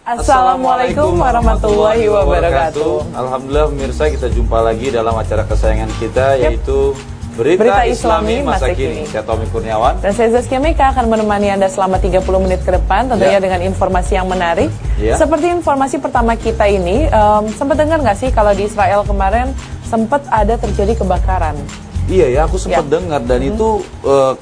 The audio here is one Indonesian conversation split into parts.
Assalamualaikum warahmatullahi wabarakatuh. Alhamdulillah pemirsa, kita jumpa lagi dalam acara kesayangan kita, yaitu Berita Islami Masa Kini. Saya Tommy Kurniawan. Dan saya Zaskia Mika akan menemani Anda selama 30 menit ke depan, tentunya dengan informasi yang menarik. Seperti informasi pertama kita ini, sempat dengar nggak sih kalau di Israel kemarin sempat ada terjadi kebakaran? Iya ya, aku sempat dengar, dan itu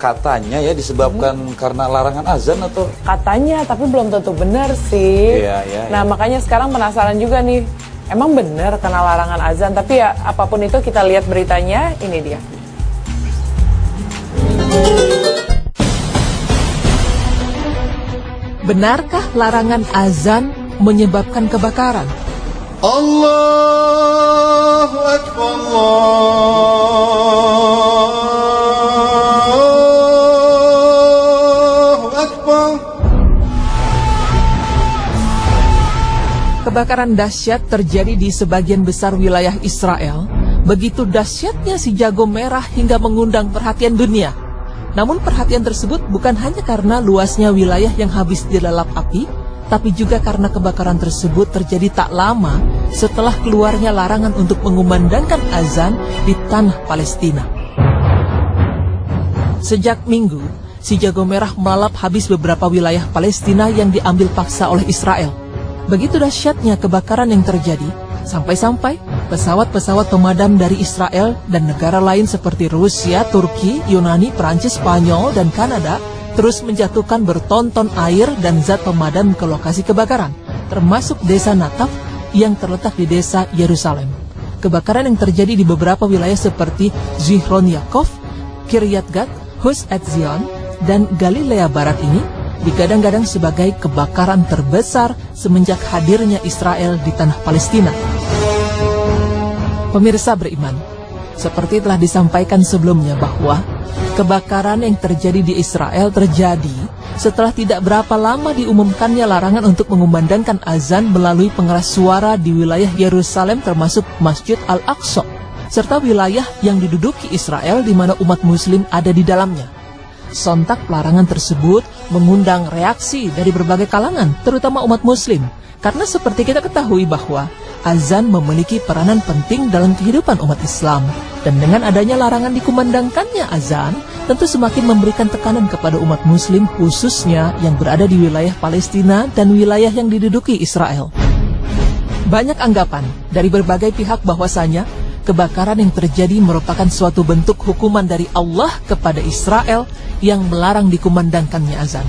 katanya ya disebabkan karena larangan azan atau? Katanya, tapi belum tentu benar sih. Nah makanya sekarang penasaran juga nih, emang benar karena larangan azan? Tapi ya apapun itu, kita lihat beritanya, ini dia. Benarkah larangan azan menyebabkan kebakaran? Allahu Akbar, Allahu Akbar. Kebakaran dahsyat terjadi di sebagian besar wilayah Israel. Begitu dahsyatnya si jago merah hingga mengundang perhatian dunia. Namun perhatian tersebut bukan hanya karena luasnya wilayah yang habis dilalap api, tapi juga karena kebakaran tersebut terjadi tak lama setelah keluarnya larangan untuk mengumandangkan azan di tanah Palestina. Sejak Minggu, si jago merah melalap habis beberapa wilayah Palestina yang diambil paksa oleh Israel. Begitu dahsyatnya kebakaran yang terjadi, sampai-sampai pesawat-pesawat pemadam dari Israel dan negara lain seperti Rusia, Turki, Yunani, Prancis, Spanyol, dan Kanada terus menjatuhkan bertonton air dan zat pemadam ke lokasi kebakaran, termasuk desa Nataf yang terletak di desa Yerusalem. Kebakaran yang terjadi di beberapa wilayah seperti Zihron Yaakov, Kiryat Gat, Hus Etzion, dan Galilea Barat ini digadang-gadang sebagai kebakaran terbesar semenjak hadirnya Israel di tanah Palestina. Pemirsa beriman, seperti telah disampaikan sebelumnya bahwa kebakaran yang terjadi di Israel terjadi setelah tidak berapa lama diumumkannya larangan untuk mengumandangkan azan melalui pengeras suara di wilayah Yerusalem termasuk Masjid Al-Aqsa, serta wilayah yang diduduki Israel di mana umat muslim ada di dalamnya. Sontak larangan tersebut mengundang reaksi dari berbagai kalangan, terutama umat muslim, karena seperti kita ketahui bahwa azan memiliki peranan penting dalam kehidupan umat Islam. Dan dengan adanya larangan dikumandangkannya azan, tentu semakin memberikan tekanan kepada umat muslim khususnya yang berada di wilayah Palestina dan wilayah yang diduduki Israel. Banyak anggapan dari berbagai pihak bahwasanya kebakaran yang terjadi merupakan suatu bentuk hukuman dari Allah kepada Israel yang melarang dikumandangkannya azan.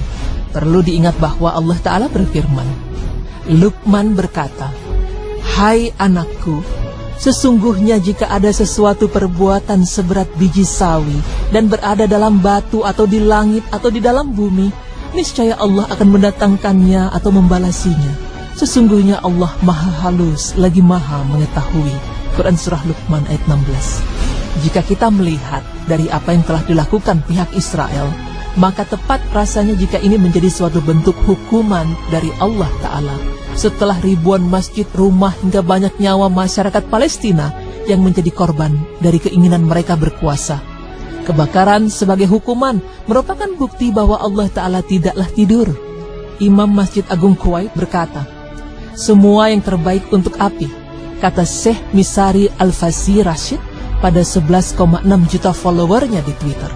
Perlu diingat bahwa Allah Ta'ala berfirman, Luqman berkata, "Hai anakku, sesungguhnya jika ada sesuatu perbuatan seberat biji sawi dan berada dalam batu atau di langit atau di dalam bumi, niscaya Allah akan mendatangkannya atau membalasinya. Sesungguhnya Allah maha halus lagi maha mengetahui." Quran Surah Luqman ayat 16. Jika kita melihat dari apa yang telah dilakukan pihak Israel, maka tepat rasanya jika ini menjadi suatu bentuk hukuman dari Allah Ta'ala setelah ribuan masjid, rumah, hingga banyak nyawa masyarakat Palestina yang menjadi korban dari keinginan mereka berkuasa. Kebakaran sebagai hukuman merupakan bukti bahwa Allah Ta'ala tidaklah tidur. Imam Masjid Agung Kuwait berkata, "Semua yang terbaik untuk api," kata Syekh Misari Al-Fasi Rashid pada 11,6 juta followernya di Twitter.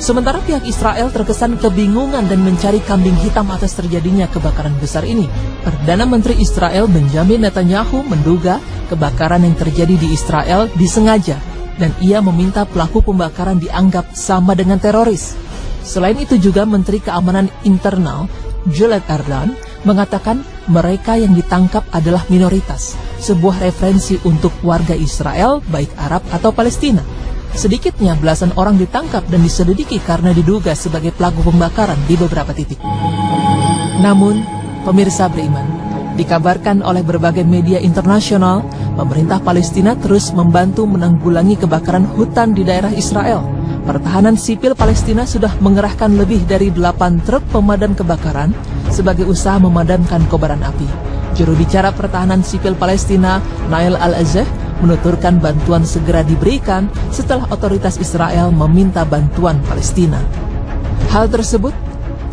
Sementara pihak Israel terkesan kebingungan dan mencari kambing hitam atas terjadinya kebakaran besar ini. Perdana Menteri Israel Benjamin Netanyahu menduga kebakaran yang terjadi di Israel disengaja dan ia meminta pelaku pembakaran dianggap sama dengan teroris. Selain itu juga Menteri Keamanan Internal Gilad Erdan mengatakan mereka yang ditangkap adalah minoritas, sebuah referensi untuk warga Israel baik Arab atau Palestina. Sedikitnya belasan orang ditangkap dan diselidiki karena diduga sebagai pelaku pembakaran di beberapa titik. Namun, pemirsa beriman, dikabarkan oleh berbagai media internasional, pemerintah Palestina terus membantu menanggulangi kebakaran hutan di daerah Israel. Pertahanan sipil Palestina sudah mengerahkan lebih dari 8 truk pemadam kebakaran sebagai usaha memadamkan kobaran api. Juru bicara Pertahanan Sipil Palestina, Nail Al-Azeh, menuturkan bantuan segera diberikan setelah otoritas Israel meminta bantuan Palestina. Hal tersebut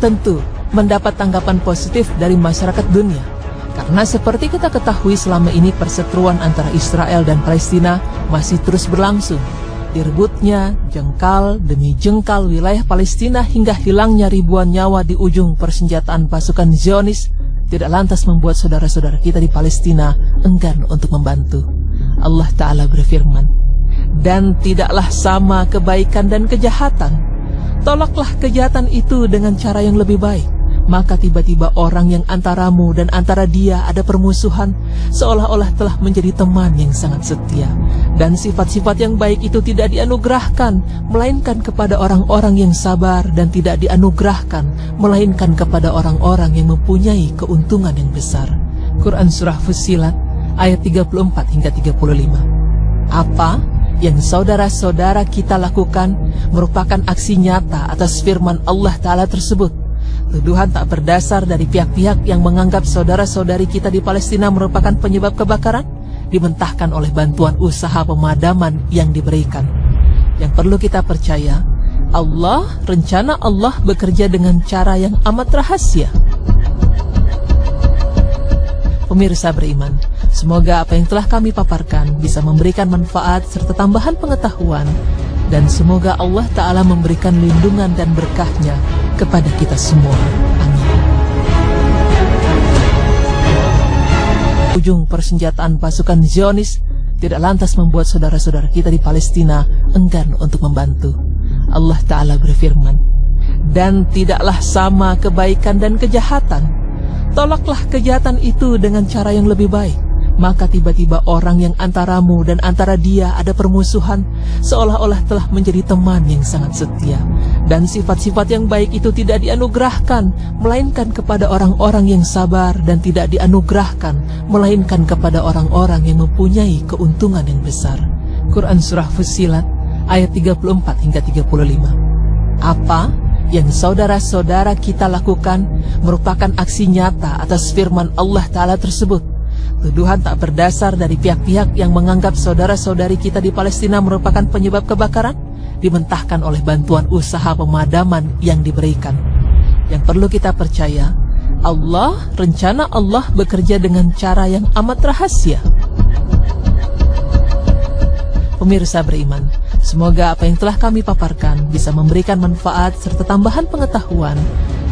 tentu mendapat tanggapan positif dari masyarakat dunia. Karena seperti kita ketahui selama ini perseteruan antara Israel dan Palestina masih terus berlangsung. Direbutnya jengkal demi jengkal wilayah Palestina hingga hilangnya ribuan nyawa di ujung persenjataan pasukan Zionis tidak lantas membuat saudara-saudara kita di Palestina enggan untuk membantu. Allah Ta'ala berfirman, "Dan tidaklah sama kebaikan dan kejahatan. Tolaklah kejahatan itu dengan cara yang lebih baik. Maka tiba-tiba orang yang antaramu dan antara dia ada permusuhan, seolah-olah telah menjadi teman yang sangat setia. Dan sifat-sifat yang baik itu tidak dianugerahkan, melainkan kepada orang-orang yang sabar, dan tidak dianugerahkan, melainkan kepada orang-orang yang mempunyai keuntungan yang besar." Quran Surah Fussilat, ayat 34 hingga 35. Apa yang saudara-saudara kita lakukan merupakan aksi nyata atas firman Allah Ta'ala tersebut. Tuduhan tak berdasar dari pihak-pihak yang menganggap saudara-saudari kita di Palestina merupakan penyebab kebakaran dimentahkan oleh bantuan usaha pemadaman yang diberikan. Yang perlu kita percaya, rencana Allah bekerja dengan cara yang amat rahasia. Pemirsa beriman, semoga apa yang telah kami paparkan bisa memberikan manfaat serta tambahan pengetahuan, dan semoga Allah Ta'ala memberikan lindungan dan berkahnya kepada kita semua. Amin. Ujung persenjataan pasukan Zionis tidak lantas membuat saudara-saudara kita di Palestina enggan untuk membantu. Allah Ta'ala berfirman, "Dan tidaklah sama kebaikan dan kejahatan. Tolaklah kejahatan itu dengan cara yang lebih baik. Maka tiba-tiba orang yang antaramu dan antara dia ada permusuhan, seolah-olah telah menjadi teman yang sangat setia. Dan sifat-sifat yang baik itu tidak dianugerahkan, melainkan kepada orang-orang yang sabar, dan tidak dianugerahkan, melainkan kepada orang-orang yang mempunyai keuntungan yang besar." Quran Surah Fussilat, ayat 34 hingga 35. Apa yang saudara-saudara kita lakukan merupakan aksi nyata atas firman Allah Ta'ala tersebut. Tuduhan tak berdasar dari pihak-pihak yang menganggap saudara-saudari kita di Palestina merupakan penyebab kebakaran dimentahkan oleh bantuan usaha pemadaman yang diberikan. Yang perlu kita percaya, rencana Allah bekerja dengan cara yang amat rahasia. Pemirsa beriman, semoga apa yang telah kami paparkan bisa memberikan manfaat serta tambahan pengetahuan,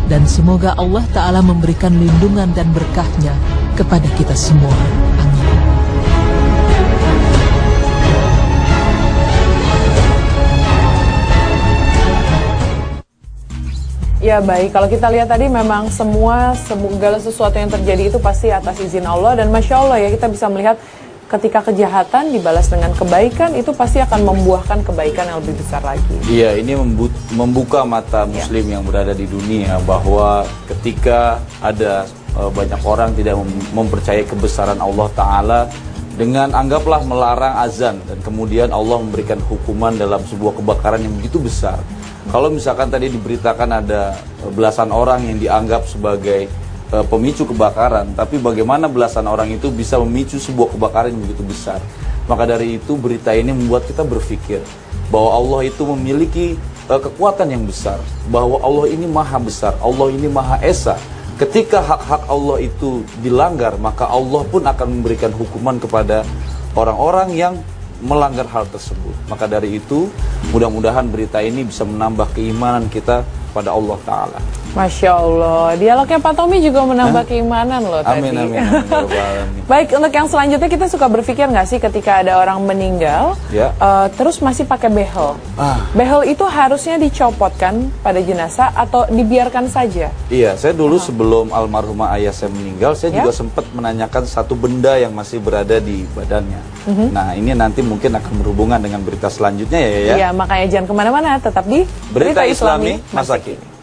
dan semoga Allah Ta'ala memberikan lindungan dan berkahnya kepada kita semua. Amin. Ya baik, kalau kita lihat tadi memang segala sesuatu yang terjadi itu pasti atas izin Allah, dan Masya Allah ya, kita bisa melihat ketika kejahatan dibalas dengan kebaikan, itu pasti akan membuahkan kebaikan yang lebih besar lagi. Iya, ini membuka mata muslim yang berada di dunia bahwa ketika ada banyak orang tidak mempercayai kebesaran Allah Ta'ala dengan anggaplah melarang azan, dan kemudian Allah memberikan hukuman dalam sebuah kebakaran yang begitu besar. Kalau misalkan tadi diberitakan ada belasan orang yang dianggap sebagai pemicu kebakaran, tapi bagaimana belasan orang itu bisa memicu sebuah kebakaran yang begitu besar. Maka dari itu berita ini membuat kita berpikir bahwa Allah itu memiliki kekuatan yang besar, bahwa Allah ini maha besar, Allah ini maha esa. Ketika hak-hak Allah itu dilanggar, maka Allah pun akan memberikan hukuman kepada orang-orang yang melanggar hal tersebut. Maka dari itu, mudah-mudahan berita ini bisa menambah keimanan kita pada Allah Ta'ala. Masya Allah, dialognya Pak Tommy juga menambah keimanan loh tadi. Amin, amin, amin. Baik, untuk yang selanjutnya kita suka berpikir nggak sih ketika ada orang meninggal, terus masih pakai behel. Behel itu harusnya dicopotkan pada jenazah atau dibiarkan saja? Iya, saya dulu sebelum almarhumah ayah saya meninggal, saya juga sempat menanyakan satu benda yang masih berada di badannya. Nah, ini nanti mungkin akan berhubungan dengan berita selanjutnya ya. Iya, makanya jangan kemana-mana, tetap di Berita Islami Masa Kini.